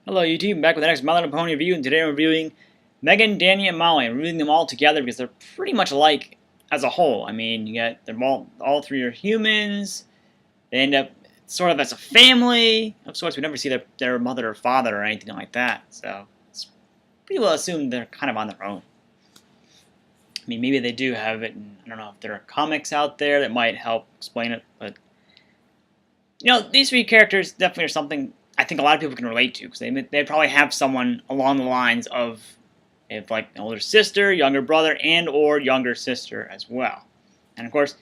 Hello YouTube, back with the next My Little Pony review, and today I'm reviewing Megan, Danny, and Molly. I'm reviewing them all together because they're pretty much alike as a whole. I mean, they're all three are humans. They end up sort of as a family of sorts. We never see their mother or father or anything like that, so it's pretty well assumed they're kind of on their own. I mean, maybe they do have it, and I don't know if there are comics out there that might help explain it, but these three characters definitely are something I think a lot of people can relate to, because they probably have someone along the lines of like an older sister, younger brother, and or younger sister as well. And of course,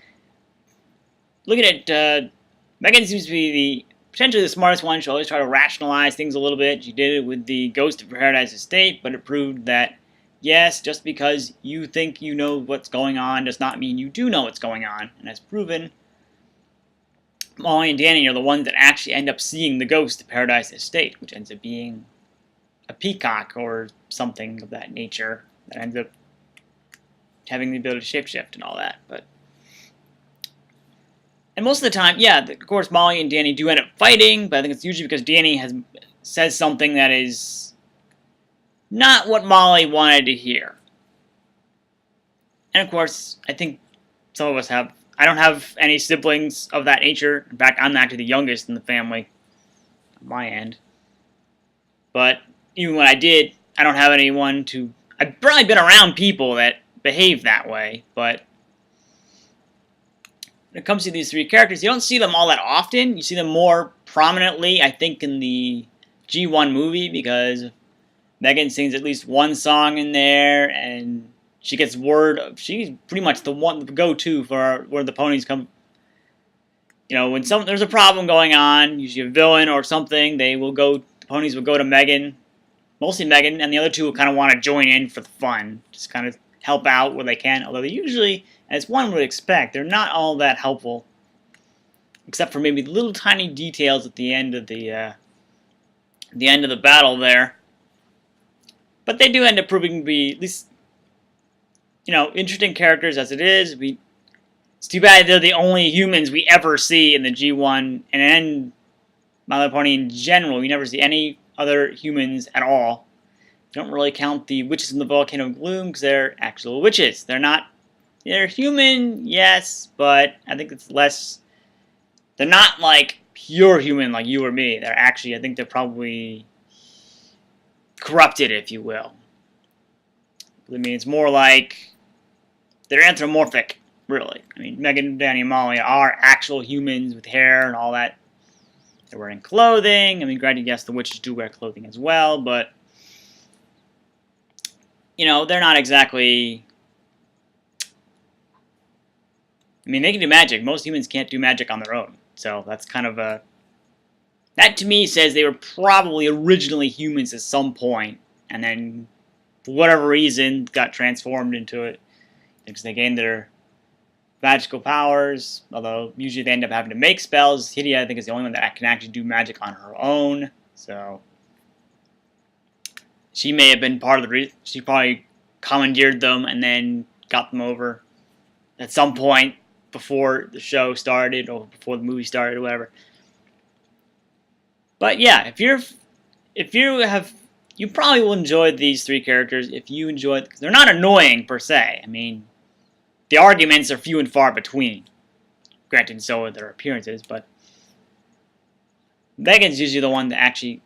looking at Megan seems to be potentially the smartest one. She always try to rationalize things a little bit. She did it with the Ghost of Paradise Estate, but it proved that yes, just because you think you know what's going on does not mean you do know what's going on, and as proven, Molly and Danny are the ones that actually end up seeing the Ghost of Paradise Estate, which ends up being a peacock or something of that nature that ends up having the ability to shapeshift and all that. And most of the time, yeah, of course, Molly and Danny do end up fighting, but I think it's usually because Danny says something that is not what Molly wanted to hear. And of course, I think some of us have. I don't have any siblings of that nature. In fact, I'm actually the youngest in the family on my end. But even when I did, I don't have anyone to... I've probably been around people that behave that way, but when it comes to these three characters, you don't see them all that often. You see them more prominently, I think, in the G1 movie, because Megan sings at least one song in there, and she gets word of, she's pretty much the go-to for where the ponies come. When there's a problem going on, usually a villain or something, the ponies will go to Megan, mostly Megan, and the other two will kind of want to join in for the fun, just kind of help out where they can. Although they usually, as one would expect, they're not all that helpful, except for maybe little tiny details at the end of the battle there. But they do end up proving to be at least, interesting characters as it is. It's too bad they're the only humans we ever see in the G1 and My Little Pony in general. We never see any other humans at all. Don't really count the witches in the Volcano of Gloom, because they're actual witches. They're human, yes, but I think it's less. They're not like pure human like you or me. They're actually, I think they're probably corrupted, if you will. I mean, it's more like they're anthropomorphic, really. I mean, Megan, Danny, and Molly are actual humans with hair and all that. They're wearing clothing. I mean, granted, yes, the witches do wear clothing as well, but they're not exactly. I mean, they can do magic. Most humans can't do magic on their own, so that's kind of a. That to me says they were probably originally humans at some point, and then for whatever reason got transformed into it because they gained their magical powers. Although usually they end up having to make spells. Hydia, I think, is the only one that can actually do magic on her own. So she may have been part of the reason. She probably commandeered them and then got them over at some point before the show started or before the movie started or whatever. But yeah, you probably will enjoy these three characters if you enjoy it, because they're not annoying per se. I mean, the arguments are few and far between. Granted, so are their appearances, but Megan's usually the one that actually,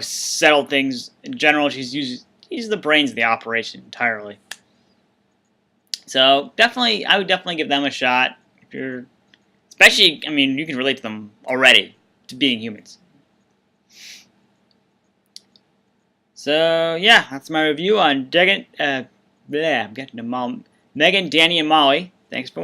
settle things in general. She's the brains of the operation entirely. So I would definitely give them a shot. Especially, I mean, you can relate to them already to being humans. So yeah, that's my review on I'm getting to Megan, Danny, and Molly. Thanks for watching.